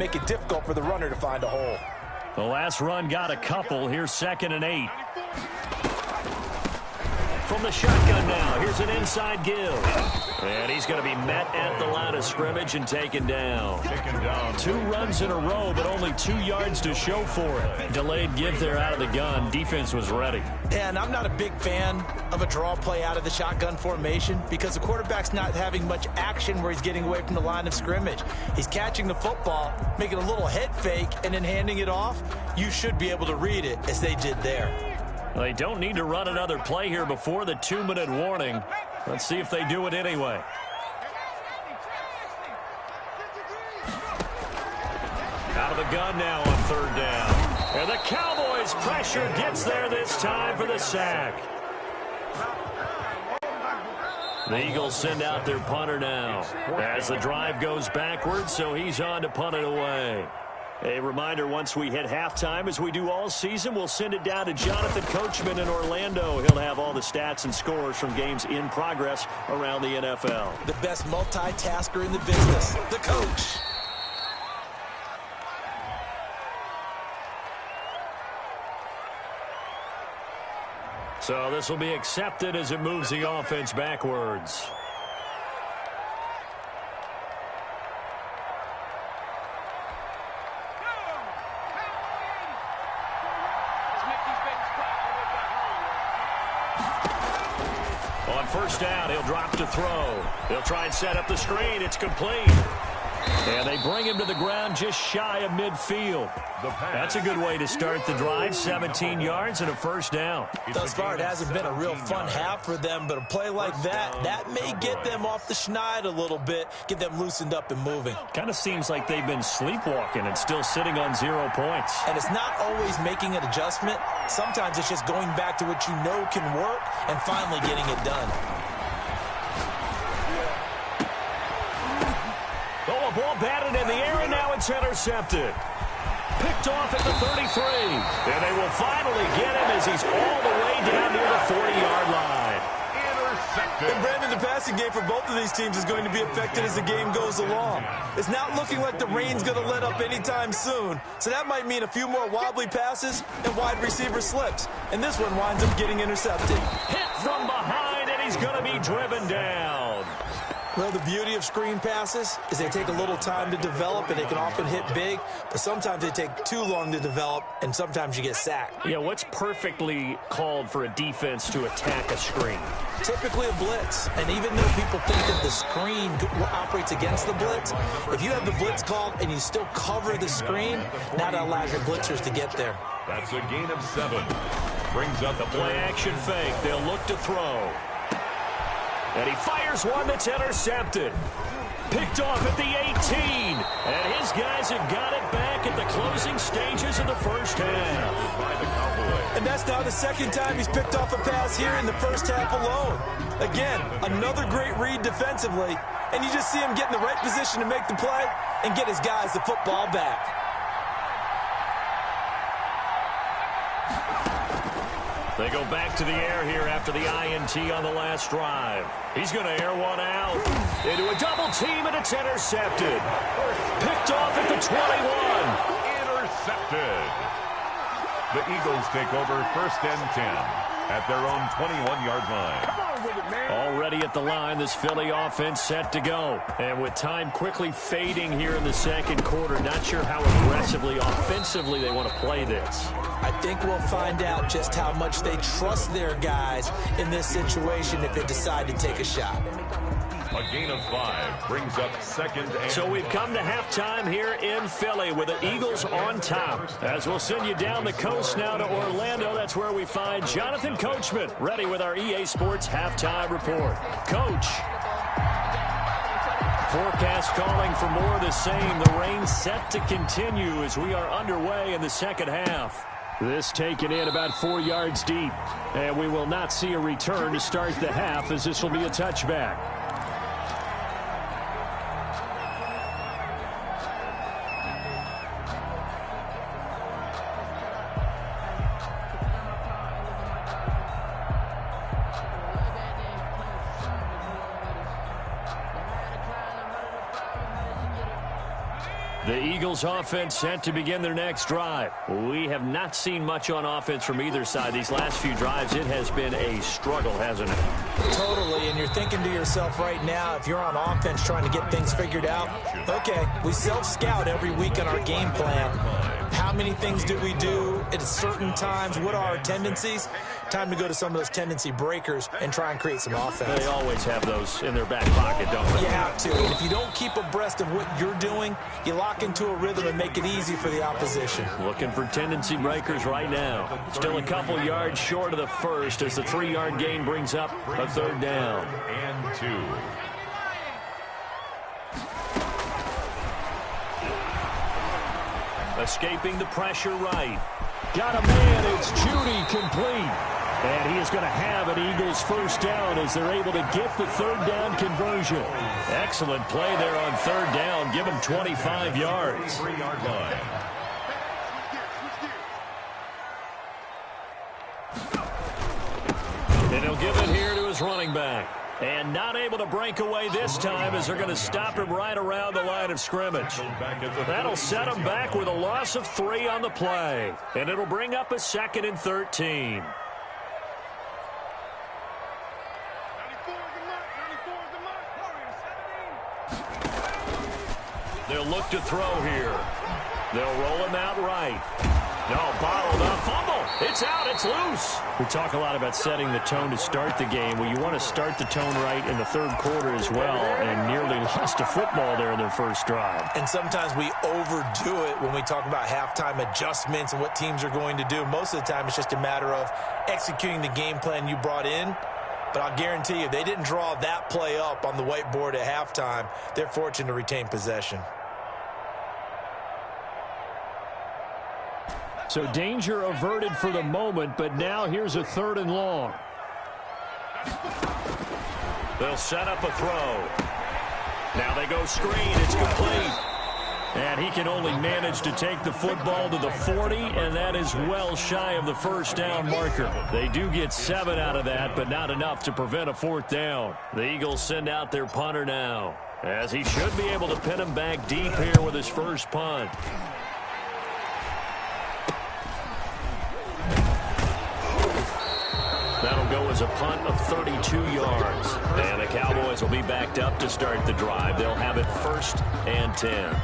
make it difficult for the runner to find a hole. The last run got a couple. Here's 2nd and 8. From the shotgun now, here's an inside give. And he's going to be met at the line of scrimmage and taken down. 2 runs in a row, but only 2 yards to show for it. Delayed give there out of the gun. Defense was ready. And I'm not a big fan of a draw play out of the shotgun formation because the quarterback's not having much action where he's getting away from the line of scrimmage. He's catching the football, making a little head fake, and then handing it off. You should be able to read it as they did there. Well, they don't need to run another play here before the 2-minute warning. Let's see if they do it anyway. Out of the gun now on 3rd down. And the Cowboys' pressure gets there this time for the sack. The Eagles send out their punter now as the drive goes backwards, so he's on to punt it away. A reminder, once we hit halftime, as we do all season, we'll send it down to Jonathan Coachman in Orlando. He'll have all the stats and scores from games in progress around the NFL. The best multitasker in the business, the coach. So this will be accepted as it moves the offense backwards. On 1st down, he'll drop to throw. He'll try and set up the screen. It's complete. And they bring him to the ground just shy of midfield. That's a good way to start the drive. 17 yards and a 1st down. Thus far, it hasn't been a real fun half for them, but a play like that may get them off the schneid a little bit, get them loosened up and moving. Kind of seems like they've been sleepwalking and still sitting on 0 points. And it's not always making an adjustment. Sometimes it's just going back to what you know can work and finally getting it done. Oh, a ball batted in the air, and now it's intercepted. Picked off at the 33. And they will finally get him as he's all the way down near the 40-yard line. And Brandon, the passing game for both of these teams is going to be affected as the game goes along. It's not looking like the rain's going to let up anytime soon. So that might mean a few more wobbly passes and wide receiver slips. And this one winds up getting intercepted. Hit from behind, and he's going to be driven down. Well, the beauty of screen passes is they take a little time to develop, and they can often hit big, but sometimes they take too long to develop, and sometimes you get sacked. Yeah, what's perfectly called for a defense to attack a screen? Typically a blitz, and even though people think that the screen operates against the blitz, if you have the blitz called and you still cover the screen, now that allows your blitzers to get there. That's a gain of 7. Brings up the play-action fake. They'll look to throw. And he fires one that's intercepted. Picked off at the 18. And his guys have got it back at the closing stages of the 1st half. And that's now the 2nd time he's picked off a pass here in the 1st half alone. Again, another great read defensively. And you just see him get in the right position to make the play and get his guys the football back. They go back to the air here after the INT on the last drive. He's going to air one out into a double team, and it's intercepted. Picked off at the 21. Intercepted. The Eagles take over 1st and 10 at their own 21-yard line. Already at the line, this Philly offense set to go. And with time quickly fading here in the 2nd quarter, not sure how aggressively, offensively they want to play this. I think we'll find out just how much they trust their guys in this situation if they decide to take a shot. A gain of 5 brings up 2nd and... So we've come to halftime here in Philly with the Eagles on top. As we'll send you down the coast now to Orlando, that's where we find Jonathan Coachman ready with our EA Sports halftime report. Coach. Forecast calling for more of the same. The rain set to continue as we are underway in the 2nd half. This taken in about 4 yards deep. And we will not see a return to start the half as this will be a touchback. The Eagles offense set to begin their next drive. We have not seen much on offense from either side. These last few drives, it has been a struggle, hasn't it? Totally, and you're thinking to yourself right now, if you're on offense trying to get things figured out, okay, we self-scout every week on our game plan. How many things do we do at certain times? What are our tendencies? Time to go to some of those tendency breakers and try and create some offense. They always have those in their back pocket, don't they? You have to. And if you don't keep abreast of what you're doing, you lock into a rhythm and make it easy for the opposition. Looking for tendency breakers right now. Still a couple yards short of the first as the 3-yard gain brings up a third down. And 2. Escaping the pressure right. Got a man. It's Judy complete. And he is going to have an Eagles first down as they're able to get the third down conversion. Excellent play there on third down. Give him 25 yards. 3-yard line. And he'll give it here to his running back. And not able to break away this time as they're going to stop him right around the line of scrimmage. That'll set him back with a loss of 3 on the play. And it'll bring up a 2nd and 13. They'll look to throw here. They'll roll him out right. No, bottled up. Fumble. It's out. It's loose. We talk a lot about setting the tone to start the game. Well, you want to start the tone right in the third quarter as well, and nearly lost a football there in their first drive. And sometimes we overdo it when we talk about halftime adjustments and what teams are going to do. Most of the time, it's just a matter of executing the game plan you brought in. But I'll guarantee you, they didn't draw that play up on the whiteboard at halftime. They're fortunate to retain possession. So danger averted for the moment, but now here's a 3rd and long. They'll set up a throw. Now they go screen. It's complete. And he can only manage to take the football to the 40, and that is well shy of the first down marker. They do get 7 out of that, but not enough to prevent a 4th down. The Eagles send out their punter now, as he should be able to pin him back deep here with his first punt. That'll go as a punt of 32 yards. And the Cowboys will be backed up to start the drive. They'll have it 1st and 10.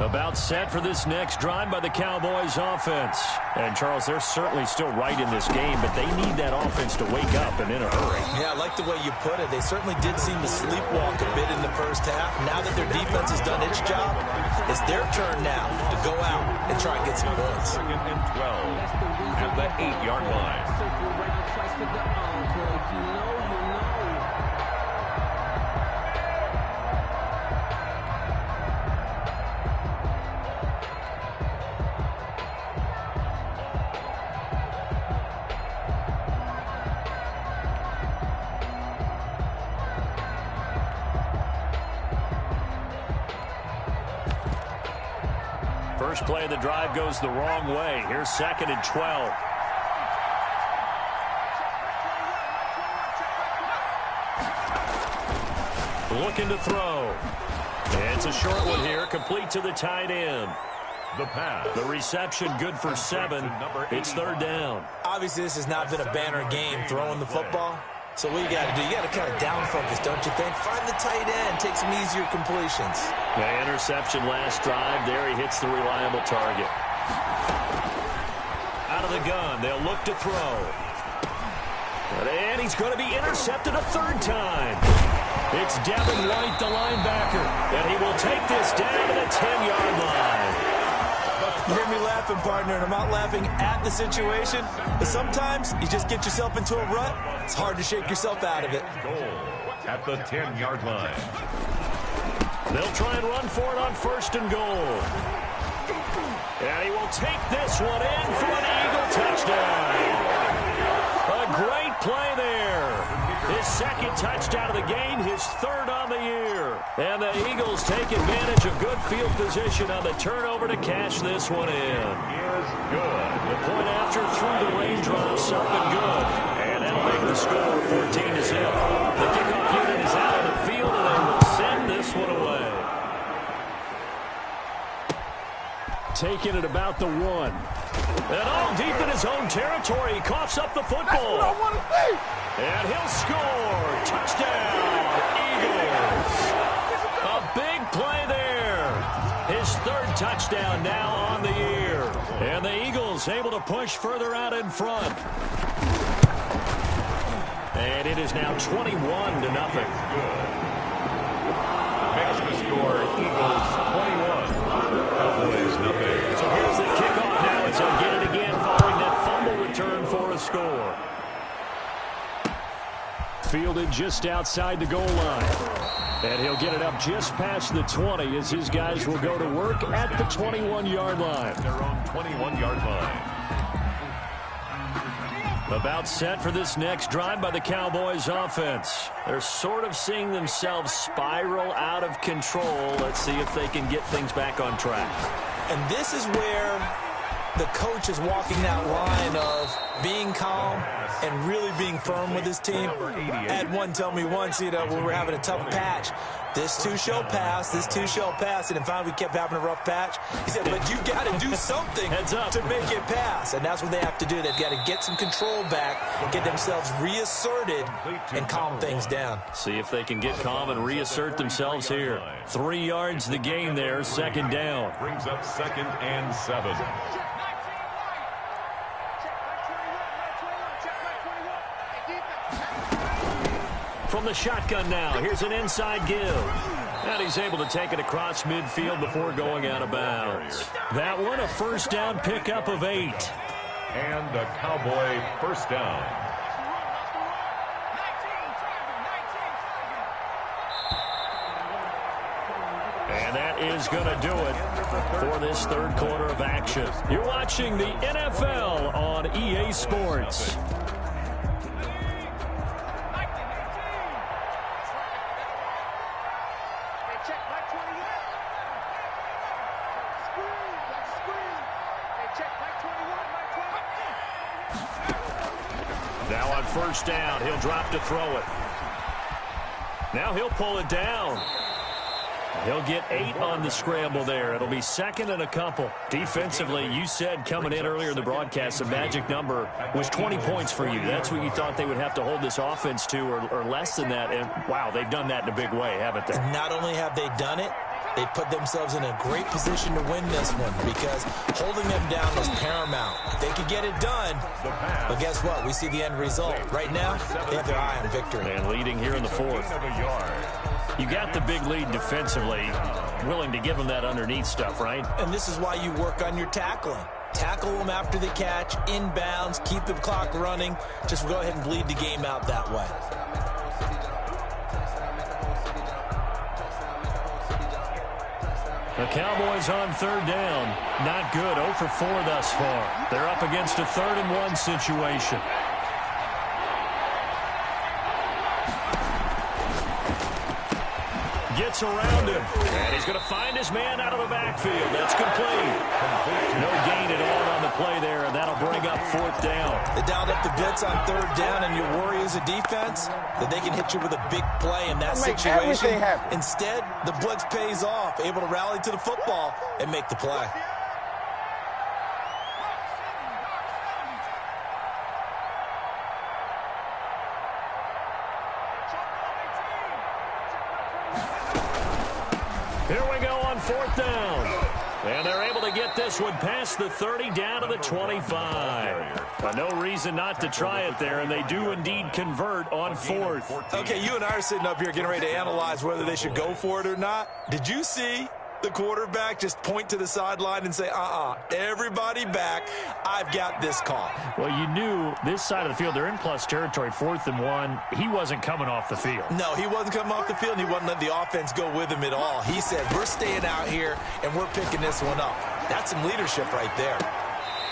About set for this next drive by the Cowboys offense. And, Charles, they're certainly still right in this game, but they need that offense to wake up and in a hurry. Yeah, I like the way you put it. They certainly did seem to sleepwalk a bit in the first half. Now that their defense has done its job, it's their turn now to go out and try and get some points. 2nd and 12 at the 8-yard line. First play of the drive goes the wrong way. Here's 2nd and 12. Looking to throw. It's a short one here, complete to the tight end. The pass. The reception good for 7. It's 3rd down. Obviously, this has not been a banner game throwing the football. So what you got to do, you got to kind of down focus, don't you think? Find the tight end, take some easier completions. The interception last drive. There he hits the reliable target. Out of the gun, they'll look to throw. And he's going to be intercepted a 3rd time. It's Devin White, the linebacker, and he will take this down to the 10-yard line. You hear me laughing, partner, and I'm not laughing at the situation, but sometimes you just get yourself into a rut. It's hard to shake yourself out of it. Goal at the 10-yard line. They'll try and run for it on 1st and goal. And he will take this one in for an Eagle touchdown. A great play there. His 2nd touchdown of the game, his 3rd on the year. And the Eagles take advantage of good field position on the turnover to cash this one in. good. The point after through the raindrops, up and good. And that'll make the score 14-0. The kickoff unit is out on the field, and they will send this one away. Taking it about the 1. And all deep in his own territory, he coughs up the football. That's what I want to see. And he'll score. Touchdown, Eagles. A big play there. His 3rd touchdown now on the year. And the Eagles able to push further out in front. And it is now 21-0. Makes the score Eagles 21. Cowboys nothing. So here's the kickoff now as they'll get it again following that fumble return for a score. Fielded just outside the goal line. And he'll get it up just past the 20 as his guys will go to work at the 21-yard line. Their own 21-yard line. About set for this next drive by the Cowboys offense. They're sort of seeing themselves spiral out of control. Let's see if they can get things back on track. And this is where the coach is walking that line of being calm and really being firm with his team. I had one tell me once, when we were having a tough patch, this too shall pass, this too shall pass. And finally we kept having a rough patch. He said, but you got to do something to make it pass. And that's what they have to do. They've got to get some control back, get themselves reasserted, and calm things down. See if they can get calm and reassert themselves here. 3 yards the gain there, 2nd down. Brings up 2nd and 7. From the shotgun now, here's an inside give. And he's able to take it across midfield before going out of bounds. That one, a 1st down pickup of 8. And a Cowboy 1st down. And that is going to do it for this 3rd quarter of action. You're watching the NFL on EA Sports. Now on 1st down, he'll drop to throw it. Now he'll pull it down. He'll get 8 on the scramble there. It'll be 2nd and a couple. Defensively, you said coming in earlier in the broadcast, the magic number was 20 points for you. That's what you thought they would have to hold this offense to, or less than that. And, wow, they've done that in a big way, haven't they? Not only have they done it, they put themselves in a great position to win this one because holding them down was paramount. They could get it done, but guess what? We see the end result. Right now, they have their eye on victory. And leading here in the 4th. You got the big lead defensively, willing to give them that underneath stuff, right? And this is why you work on your tackling. Tackle them after the catch, inbounds, keep the clock running. Just go ahead and bleed the game out that way. The Cowboys on 3rd down. Not good. 0 for 4 thus far. They're up against a 3rd and 1 situation. Gets around him. And he's going to find his man out of the backfield. That's complete. No gain at all on the play there, and that'll bring up 4th down. They dialed up the blitz on 3rd down, and you worry as a defense that they can hit you with a big play in that situation. Instead, the blitz pays off, able to rally to the football and make the play. Here we go on 4th down. And they're able to get this one past the 30 down to the 25. No reason not to try it there, and they do indeed convert on 4th. Okay, you and I are sitting up here getting ready to analyze whether they should go for it or not. Did you see the quarterback just point to the sideline and say, everybody back, I've got this call? Well, you knew this side of the field, they're in plus territory, 4th and 1. He wasn't coming off the field. No, he wasn't coming off the field, and he wasn't letting the offense go with him at all. He said, we're staying out here, and we're picking this one up. That's some leadership right there.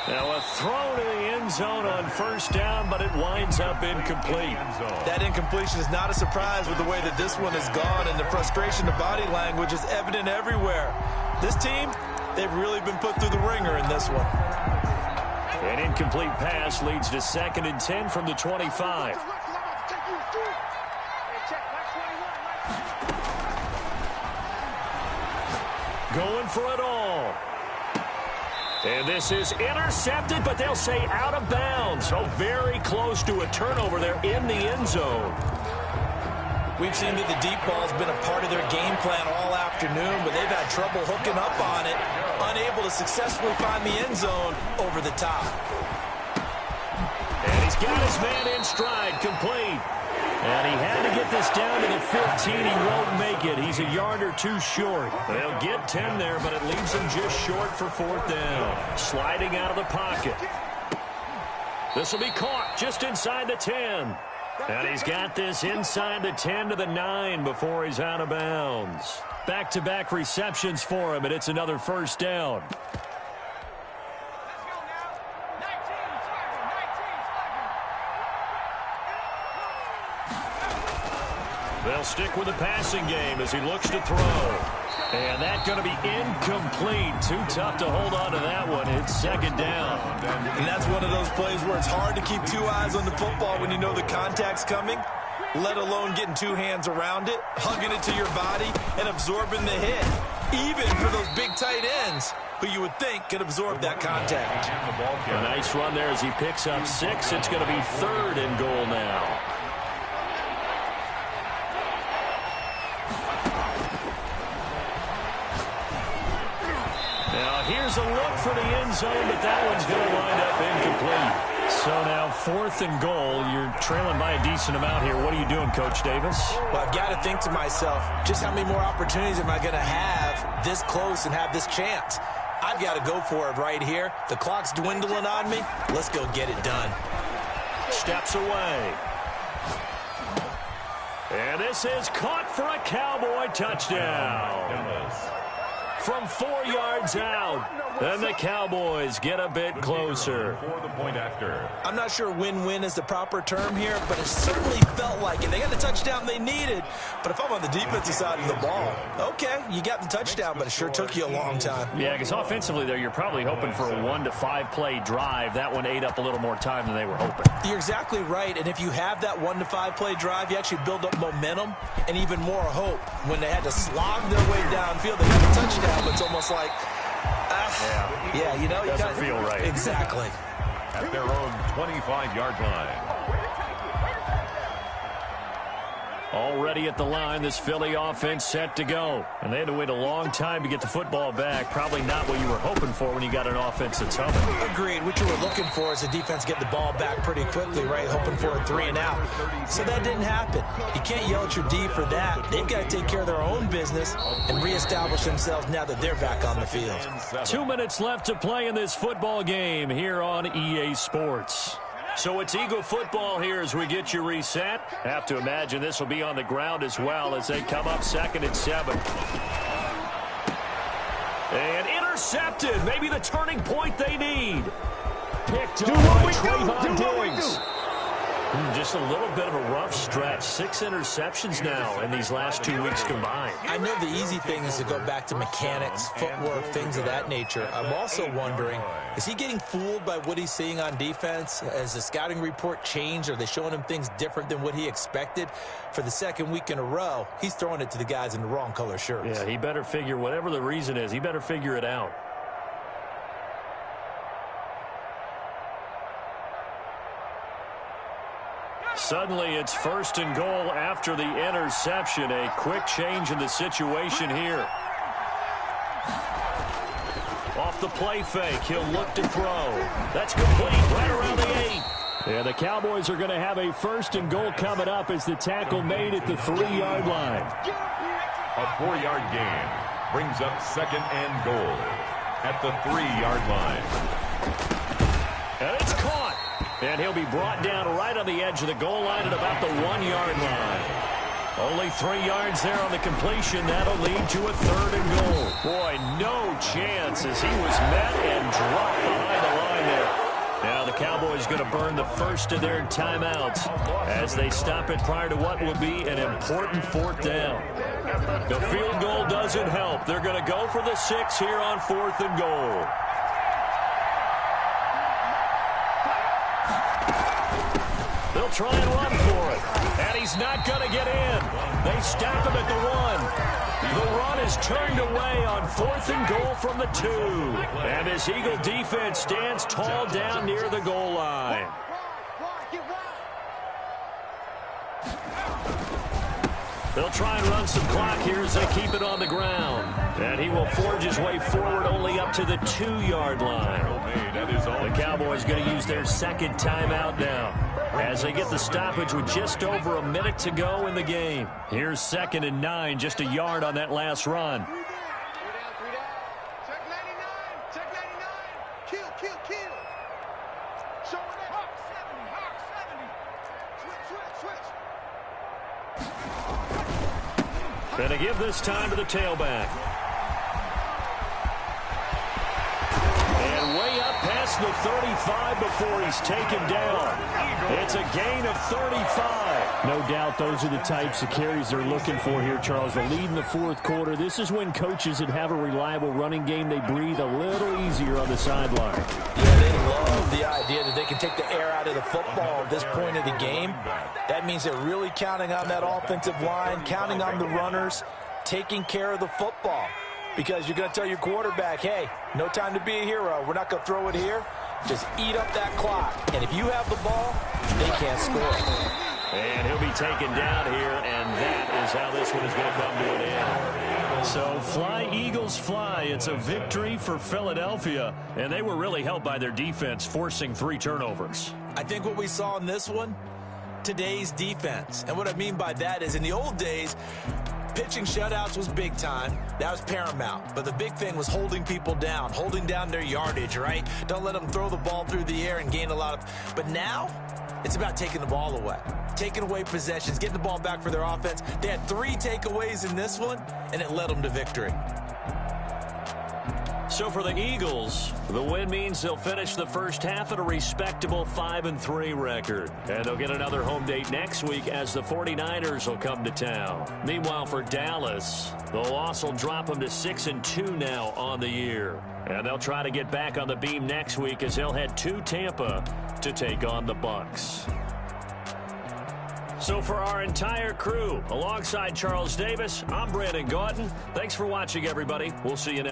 Now a throw to the end zone on 1st down, but it winds up incomplete. That incompletion is not a surprise with the way that this one has gone, and the frustration, the body language is evident everywhere. This team, they've really been put through the ringer in this one. An incomplete pass leads to 2nd and 10 from the 25. Going for it all. And this is intercepted, but they'll say out of bounds. So very close to a turnover there in the end zone. We've seen that the deep ball's been a part of their game plan all afternoon, but they've had trouble hooking up on it, unable to successfully find the end zone over the top. And he's got his man in stride, complete. And he had to get this down to the 15. He won't make it. He's a yard or two short. They'll get 10 there, but it leaves him just short for 4th down. Sliding out of the pocket. This will be caught just inside the 10. And he's got this inside the 10 to the 9 before he's out of bounds. Back-to-back receptions for him, and it's another 1st down. They'll stick with the passing game as he looks to throw. And that's going to be incomplete. Too tough to hold on to that one. It's 2nd down. And that's one of those plays where it's hard to keep 2 eyes on the football when you know the contact's coming, let alone getting 2 hands around it, hugging it to your body, and absorbing the hit. Even for those big tight ends who you would think could absorb that contact. A nice run there as he picks up 6. It's going to be 3rd and goal now. Here's a look for the end zone, but that one's going to wind up incomplete. So now 4th and goal. You're trailing by a decent amount here. What are you doing, Coach Davis? Well, I've got to think to myself, just how many more opportunities am I going to have this close and have this chance? I've got to go for it right here. The clock's dwindling on me. Let's go get it done. Steps away. And this is caught for a Cowboy touchdown. From 4 yards out, and the Cowboys get a bit closer. I'm not sure win-win is the proper term here, but it certainly felt like it. They got the touchdown they needed, but if I'm on the defensive side of the ball, okay, you got the touchdown, but it sure took you a long time. Yeah, because offensively, though, you're probably hoping for a 1 to 5 play drive. That one ate up a little more time than they were hoping. You're exactly right, and if you have that 1 to 5 play drive, you actually build up momentum and even more hope. When they had to slog their way downfield, they got the touchdown. But it's almost like, yeah, you know, doesn't feel right. Exactly. At their own 25-yard line. Already at the line, this Philly offense set to go. And they had to wait a long time to get the football back. Probably not what you were hoping for when you got an offense that's humming. Agreed. What you were looking for is the defense get the ball back pretty quickly, right? Hoping for a 3 and out. So that didn't happen. You can't yell at your D for that. They've got to take care of their own business and reestablish themselves now that they're back on the field. 2 minutes left to play in this football game here on EA Sports. So it's Eagle football here as we get you reset. Have to imagine this will be on the ground as well as they come up 2nd and 7. And intercepted. Maybe the turning point they need. Picked up by Trayvon Diggs. Just a little bit of a rough stretch. 6 interceptions now in these last 2 weeks combined. I know the easy thing is to go back to mechanics, footwork, things of that nature. I'm also wondering, is he getting fooled by what he's seeing on defense? Has the scouting report changed? Are they showing him things different than what he expected? For the 2nd week in a row, he's throwing it to the guys in the wrong color shirts. Yeah, he better figure, whatever the reason is, he better figure it out. Suddenly, it's 1st and goal after the interception. A quick change in the situation here. Off the play fake, he'll look to throw. That's complete right around the 8. And the Cowboys are going to have a 1st and goal coming up as the tackle made at the 3-yard line. A 4-yard gain brings up 2nd and goal at the 3-yard line. And it's caught. And he'll be brought down right on the edge of the goal line at about the 1-yard line. Only 3 yards there on the completion. That'll lead to a 3rd and goal. Boy, no chance as he was met and dropped behind the line there. Now the Cowboys going to burn the first of their timeouts as they stop it prior to what will be an important 4th down. The field goal doesn't help. They're going to go for the 6 here on 4th and goal. They'll try and run for it. And he's not going to get in. They stop him at the 1. The run is turned away on 4th and goal from the 2. And this Eagle defense stands tall down near the goal line. They'll try and run some clock here as they keep it on the ground. And he will forge his way forward only up to the 2-yard line. The Cowboys going to use their second timeout now as they get the stoppage with just over a minute to go in the game. Here's 2nd and 9, just a yard on that last run. Check 99. Check 99. Kill. Show it up. Hawk 70. Switch. Gonna give this time to the tailback. And way up past the 35 before he's taken down. It's a gain of 35. No doubt those are the types of carries they're looking for here, Charles. The lead in the 4th quarter. This is when coaches that have a reliable running game, they breathe a little easier on the sideline. Yeah, they love the idea that they can take the air out of the football at this point of the game. That means they're really counting on that offensive line, counting on the runners, taking care of the football. Because you're going to tell your quarterback, hey, no time to be a hero. We're not going to throw it here. Just eat up that clock. And if you have the ball, they can't score. And he'll be taken down here, and that is how this one is going to come to an end. So fly, Eagles, fly. It's a victory for Philadelphia, and they were really helped by their defense, forcing 3 turnovers. I think what we saw in this one, today's defense. And what I mean by that is in the old days, pitching shutouts was big time. That was paramount. But the big thing was holding people down, holding down their yardage, right? Don't let them throw the ball through the air and gain a lot of... But now, it's about taking the ball away. Taking away possessions, getting the ball back for their offense. They had 3 takeaways in this one, and it led them to victory. So for the Eagles, the win means they'll finish the first half at a respectable 5-3 record. And they'll get another home date next week as the 49ers will come to town. Meanwhile, for Dallas, the loss will drop them to 6-2 now on the year. And they'll try to get back on the beam next week as they'll head to Tampa to take on the Bucs. So for our entire crew, alongside Charles Davis, I'm Brandon Gaudin. Thanks for watching, everybody. We'll see you next.